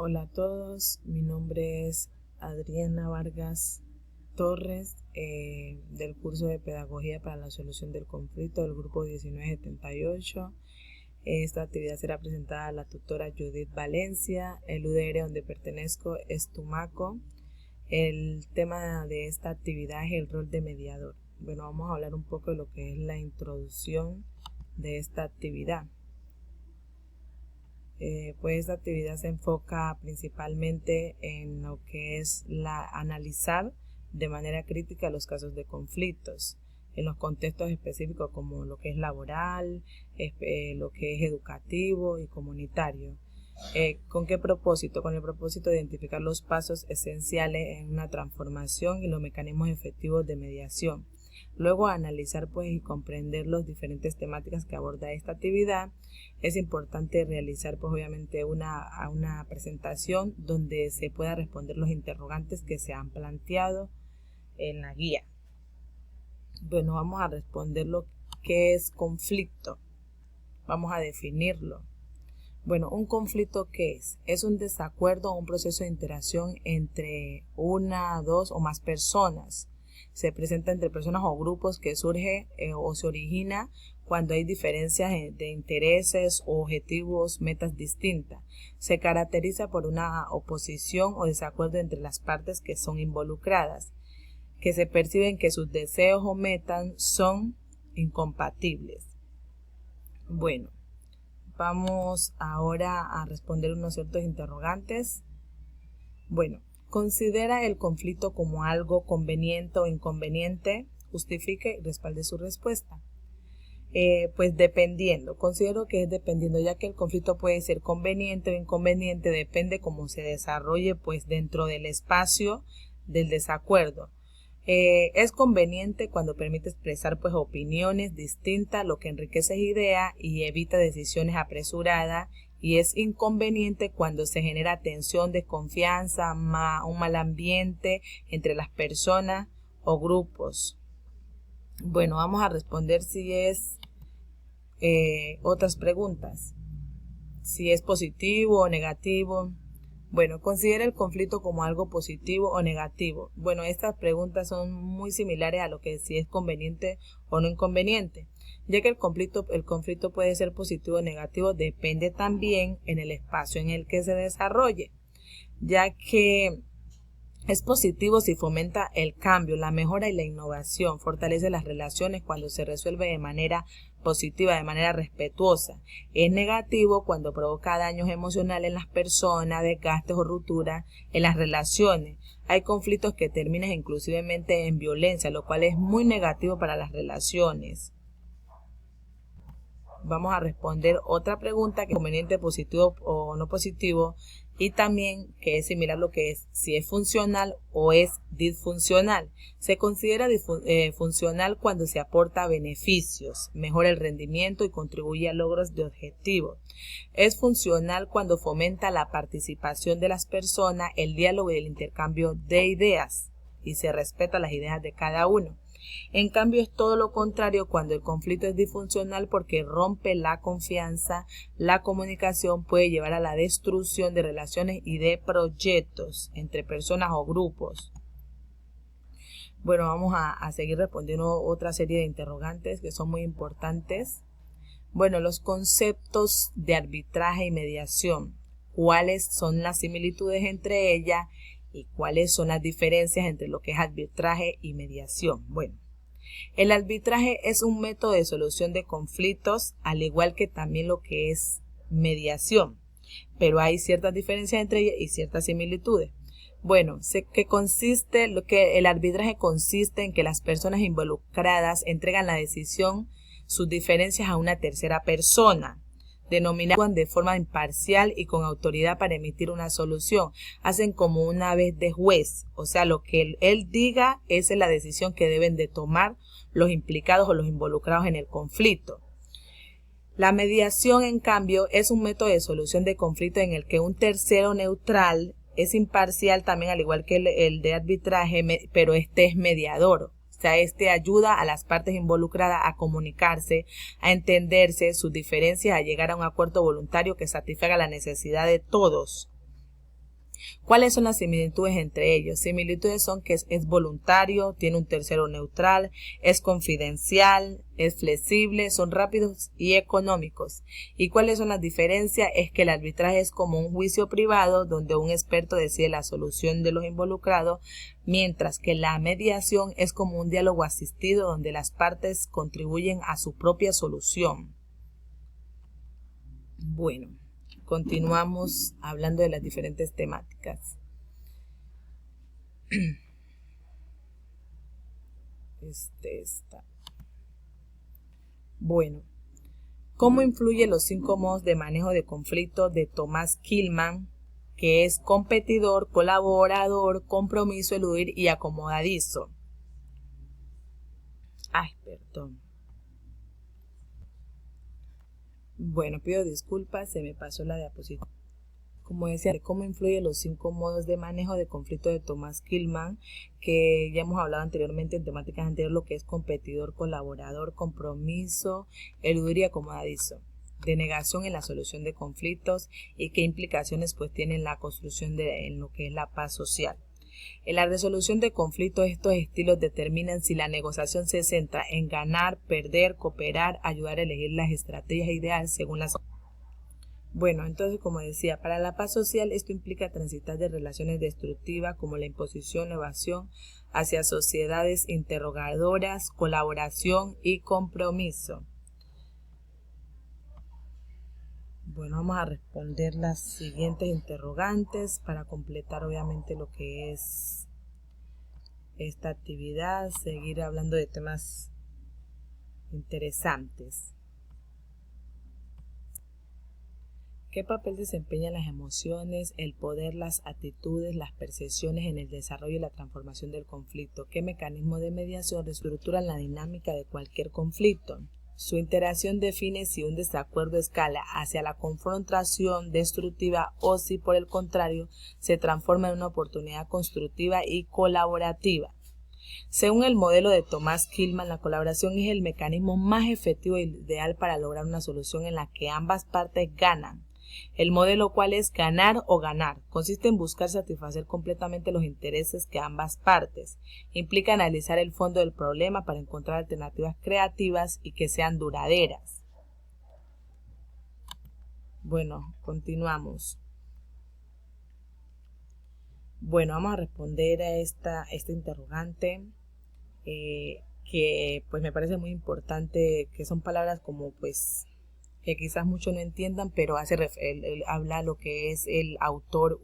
Hola a todos, mi nombre es Adriana Vargas Torres, del curso de Pedagogía para la Solución del Conflicto del grupo 1978. Esta actividad será presentada a la tutora Judith Valencia. El UDR donde pertenezco es Tumaco. El tema de esta actividad es el rol de mediador. Bueno, vamos a hablar un poco de lo que es la introducción de esta actividad. Pues esta actividad se enfoca principalmente en lo que es analizar de manera crítica los casos de conflictos en los contextos específicos como lo que es laboral, lo que es educativo y comunitario. ¿Con qué propósito? Con el propósito de identificar los pasos esenciales en una transformación y los mecanismos efectivos de mediación. Luego analizar y comprender las diferentes temáticas que aborda esta actividad. Es importante realizar obviamente una presentación donde se pueda responder los interrogantes que se han planteado en la guía. Bueno, vamos a responder lo que es conflicto. Vamos a definirlo. Bueno, un conflicto ¿qué es? Es un desacuerdo o un proceso de interacción entre una, dos o más personas. Se presenta entre personas o grupos que surge o se origina cuando hay diferencias de intereses o objetivos, metas distintas. Se caracteriza por una oposición o desacuerdo entre las partes que son involucradas, que se perciben que sus deseos o metas son incompatibles. Bueno, vamos ahora a responder unos ciertos interrogantes. Bueno, considera el conflicto como algo conveniente o inconveniente, justifique y respalde su respuesta. Pues dependiendo, considero que es dependiendo, ya que el conflicto puede ser conveniente o inconveniente, depende cómo se desarrolle dentro del espacio del desacuerdo. Es conveniente cuando permite expresar opiniones distintas, lo que enriquece ideas y evita decisiones apresuradas, y es inconveniente cuando se genera tensión, desconfianza, un mal ambiente entre las personas o grupos. Bueno, vamos a responder otras preguntas. Si es positivo o negativo. Bueno, considera el conflicto como algo positivo o negativo. Bueno, estas preguntas son muy similares a lo que si es conveniente o no inconveniente, ya que el conflicto puede ser positivo o negativo, depende también en el espacio en el que se desarrolle, ya que es positivo si fomenta el cambio, la mejora y la innovación, fortalece las relaciones cuando se resuelve de manera positiva, de manera respetuosa. Es negativo cuando provoca daños emocionales en las personas, desgastes o rupturas en las relaciones. Hay conflictos que terminan inclusivemente en violencia, lo cual es muy negativo para las relaciones. Vamos a responder otra pregunta, que es conveniente, positivo o no positivo, y también que es similar lo que es si es funcional o es disfuncional. Se considera funcional cuando se aporta beneficios, mejora el rendimiento y contribuye a logros de objetivos. Es funcional cuando fomenta la participación de las personas, el diálogo y el intercambio de ideas y se respeta las ideas de cada uno. En cambio, es todo lo contrario cuando el conflicto es disfuncional, porque rompe la confianza, la comunicación, puede llevar a la destrucción de relaciones y de proyectos entre personas o grupos. Bueno, vamos a seguir respondiendo otra serie de interrogantes que son muy importantes. Bueno, los conceptos de arbitraje y mediación. ¿Cuáles son las similitudes entre ellas? ¿Y cuáles son las diferencias entre lo que es arbitraje y mediación? Bueno, el arbitraje es un método de solución de conflictos, al igual que también lo que es mediación, pero hay ciertas diferencias entre ellas y ciertas similitudes. Bueno, el arbitraje consiste en que las personas involucradas entregan la decisión, sus diferencias a una tercera persona, denominada de forma imparcial y con autoridad para emitir una solución. Hacen como una vez de juez, o sea, lo que él diga es la decisión que deben de tomar los implicados o los involucrados en el conflicto. La mediación, en cambio, es un método de solución de conflicto en el que un tercero neutral es imparcial también, al igual que el de arbitraje, pero este es mediador. O sea, este ayuda a las partes involucradas a comunicarse, a entenderse sus diferencias, a llegar a un acuerdo voluntario que satisfaga la necesidad de todos. ¿Cuáles son las similitudes entre ellos? Similitudes son que es voluntario, tiene un tercero neutral, es confidencial, es flexible, son rápidos y económicos. ¿Y cuáles son las diferencias? Es que el arbitraje es como un juicio privado donde un experto decide la solución de los involucrados, mientras que la mediación es como un diálogo asistido donde las partes contribuyen a su propia solución. Bueno, continuamos hablando de las diferentes temáticas. Bueno, ¿cómo influyen los 5 modos de manejo de conflicto de Thomas Kilmann, que es competidor, colaborador, compromiso, eludir y acomodadizo? Perdón. Bueno, pido disculpas, se me pasó la diapositiva. Como decía, cómo influyen los 5 modos de manejo de conflicto de Thomas Kilmann, que ya hemos hablado anteriormente en temáticas anteriores, lo que es competidor, colaborador, compromiso, eludir y acomodadizo, denegación en la solución de conflictos y qué implicaciones pues tiene en la construcción en lo que es la paz social. En la resolución de conflictos, estos estilos determinan si la negociación se centra en ganar, perder, cooperar, ayudar a elegir las estrategias ideales según las... Bueno, entonces, como decía, para la paz social esto implica transitar de relaciones destructivas como la imposición, la evasión, hacia sociedades interrogadoras, colaboración y compromiso. Bueno, vamos a responder las siguientes interrogantes para completar obviamente lo que es esta actividad, seguir hablando de temas interesantes. ¿Qué papel desempeñan las emociones, el poder, las actitudes, las percepciones en el desarrollo y la transformación del conflicto? ¿Qué mecanismos de mediación reestructuran la dinámica de cualquier conflicto? Su interacción define si un desacuerdo escala hacia la confrontación destructiva o si, por el contrario, se transforma en una oportunidad constructiva y colaborativa. Según el modelo de Thomas Kilmann, la colaboración es el mecanismo más efectivo e ideal para lograr una solución en la que ambas partes ganan. El modelo, ¿cuál es? Ganar o ganar. Consiste en buscar satisfacer completamente los intereses de ambas partes. Implica analizar el fondo del problema para encontrar alternativas creativas y que sean duraderas. Bueno, continuamos. Bueno, vamos a responder a esta interrogante que pues me parece muy importante, que son palabras como pues que quizás muchos no entiendan, pero él habla lo que es el autor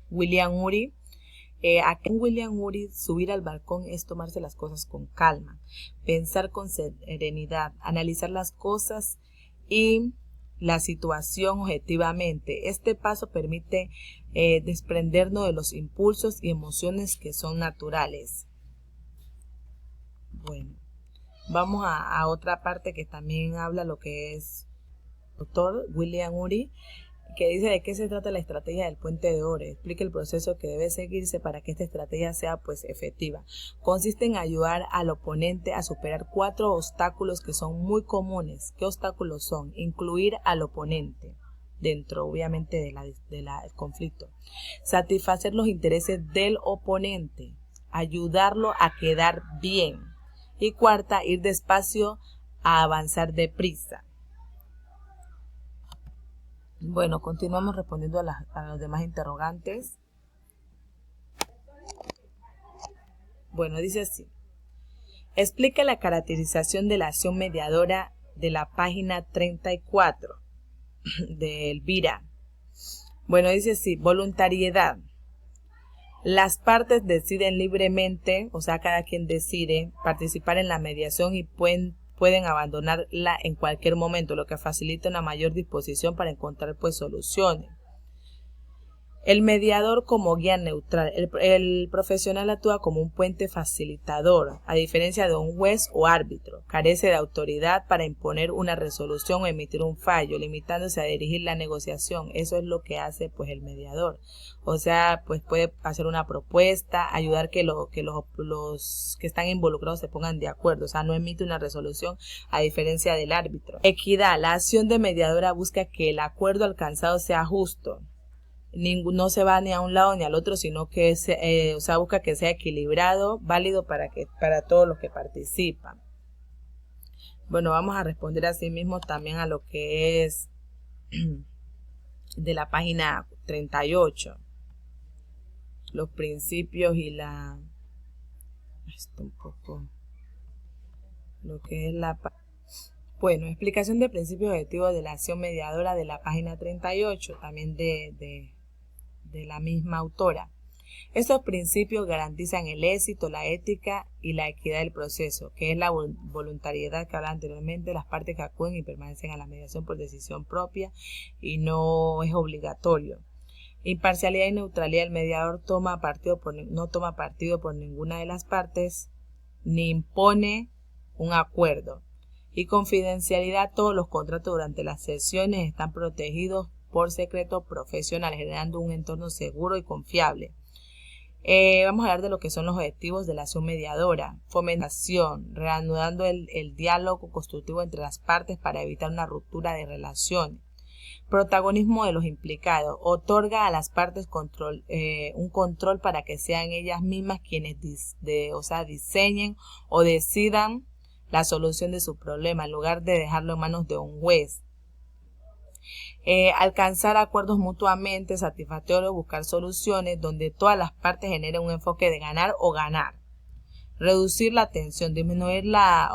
William Ury. Aquí en William Ury, subir al balcón es tomarse las cosas con calma, pensar con serenidad, analizar las cosas y la situación objetivamente. Este paso permite desprendernos de los impulsos y emociones que son naturales. Bueno, vamos a otra parte que también habla lo que es el autor William Ury, que dice de qué se trata la estrategia del puente de Ore. Explica el proceso que debe seguirse para que esta estrategia sea pues efectiva. Consiste en ayudar al oponente a superar 4 obstáculos que son muy comunes. ¿Qué obstáculos son? Incluir al oponente dentro obviamente del conflicto. Satisfacer los intereses del oponente. Ayudarlo a quedar bien. Y cuarta, ir despacio a avanzar deprisa. Bueno, continuamos respondiendo a los demás interrogantes. Bueno, dice así. Explica la caracterización de la acción mediadora de la página 34 de Elvira. Bueno, dice así. Voluntariedad. Las partes deciden libremente, o sea, cada quien decide participar en la mediación y pueden abandonarla en cualquier momento, lo que facilita una mayor disposición para encontrar pues soluciones. El mediador como guía neutral. El profesional actúa como un puente facilitador, a diferencia de un juez o árbitro. Carece de autoridad para imponer una resolución o emitir un fallo, limitándose a dirigir la negociación. Eso es lo que hace pues el mediador. O sea, pues puede hacer una propuesta, ayudar que los que están involucrados se pongan de acuerdo. O sea, no emite una resolución a diferencia del árbitro. Equidad. La acción de mediadora busca que el acuerdo alcanzado sea justo. no se va ni a un lado ni al otro, sino que busca que sea equilibrado, válido para todos los que participan. Bueno, vamos a responder así mismo también a lo que es de la página 38. Los principios y Bueno, explicación de principios objetivos de la acción mediadora de la página 38, también de la misma autora. Estos principios garantizan el éxito, la ética y la equidad del proceso, que es la voluntariedad que hablaba anteriormente, las partes que acuden y permanecen a la mediación por decisión propia y no es obligatorio. Imparcialidad y neutralidad. El mediador no toma partido por ninguna de las partes ni impone un acuerdo. Y confidencialidad. Todos los contratos durante las sesiones están protegidos por secreto profesional, generando un entorno seguro y confiable. Vamos a hablar de lo que son los objetivos de la acción mediadora. Fomentación, reanudando el diálogo constructivo entre las partes para evitar una ruptura de relaciones. Protagonismo de los implicados. Otorga a las partes un control para que sean ellas mismas quienes diseñen o decidan la solución de su problema en lugar de dejarlo en manos de un juez. Alcanzar acuerdos mutuamente satisfactorios, buscar soluciones donde todas las partes generen un enfoque de ganar o ganar. Reducir la tensión, disminuir la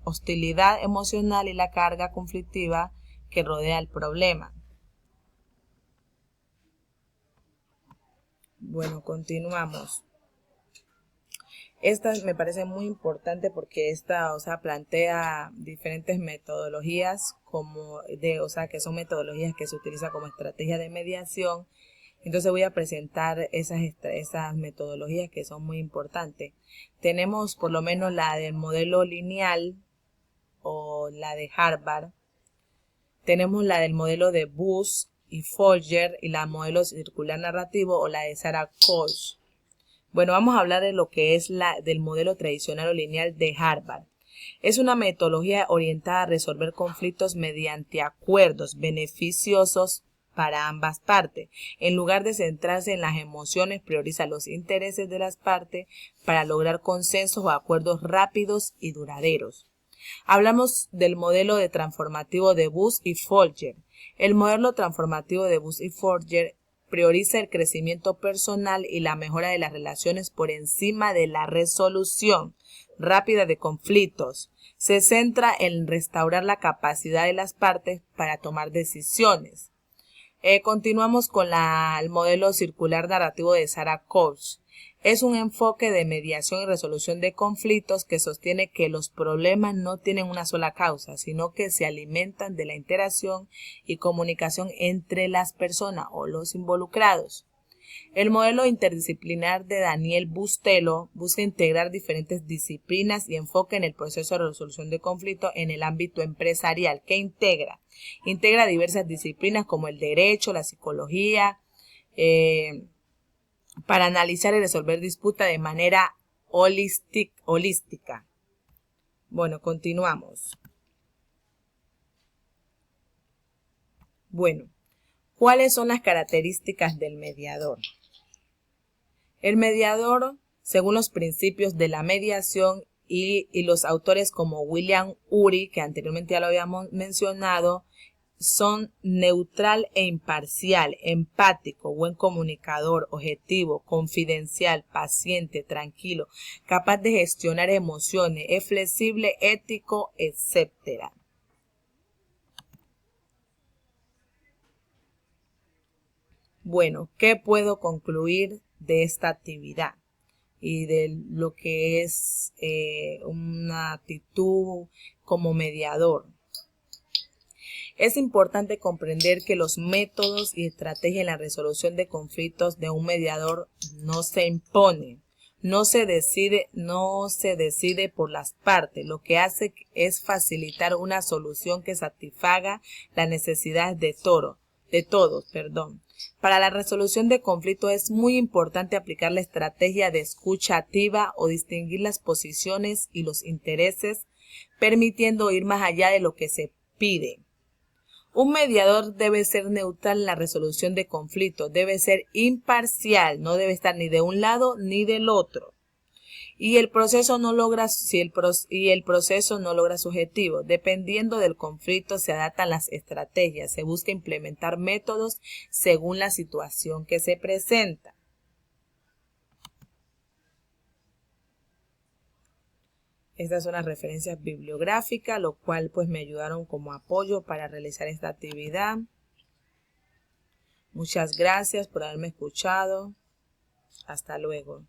hostilidad emocional y la carga conflictiva que rodea el problema. Bueno, continuamos. Esta me parece muy importante porque plantea diferentes metodologías que son metodologías que se utilizan como estrategia de mediación. Entonces voy a presentar esas metodologías que son muy importantes. Tenemos por lo menos la del modelo lineal o la de Harvard. Tenemos la del modelo de Bush y Folger y la modelo circular narrativo o la de Sarah Koch. Bueno, vamos a hablar de lo que es del modelo tradicional o lineal de Harvard. Es una metodología orientada a resolver conflictos mediante acuerdos beneficiosos para ambas partes. En lugar de centrarse en las emociones, prioriza los intereses de las partes para lograr consensos o acuerdos rápidos y duraderos. Hablamos del modelo transformativo de Bush y Folger. El modelo transformativo de Bush y Folger prioriza el crecimiento personal y la mejora de las relaciones por encima de la resolución rápida de conflictos. Se centra en restaurar la capacidad de las partes para tomar decisiones. Continuamos con el modelo circular narrativo de Sarah Koch. Es un enfoque de mediación y resolución de conflictos que sostiene que los problemas no tienen una sola causa, sino que se alimentan de la interacción y comunicación entre las personas o los involucrados. El modelo interdisciplinar de Daniel Bustelo busca integrar diferentes disciplinas y enfoque en el proceso de resolución de conflictos en el ámbito empresarial. ¿Qué integra? Integra diversas disciplinas como el derecho, la psicología, para analizar y resolver disputas de manera holística. Bueno, continuamos. Bueno, ¿cuáles son las características del mediador? El mediador, según los principios de la mediación y los autores como William Ury, que anteriormente ya lo habíamos mencionado, son neutral e imparcial, empático, buen comunicador, objetivo, confidencial, paciente, tranquilo, capaz de gestionar emociones, es flexible, ético, etc. Bueno, ¿qué puedo concluir de esta actividad y de lo que es una actitud como mediador? Es importante comprender que los métodos y estrategias en la resolución de conflictos de un mediador no se imponen, no se decide por las partes. Lo que hace es facilitar una solución que satisfaga las necesidades de todos. Para la resolución de conflictos es muy importante aplicar la estrategia de escucha activa o distinguir las posiciones y los intereses, permitiendo ir más allá de lo que se pide. Un mediador debe ser neutral en la resolución de conflictos, debe ser imparcial, no debe estar ni de un lado ni del otro. Y el proceso no logra, el proceso no logra su objetivo. Dependiendo del conflicto se adaptan las estrategias, se busca implementar métodos según la situación que se presenta. Estas son las referencias bibliográficas, lo cual pues me ayudaron como apoyo para realizar esta actividad. Muchas gracias por haberme escuchado. Hasta luego.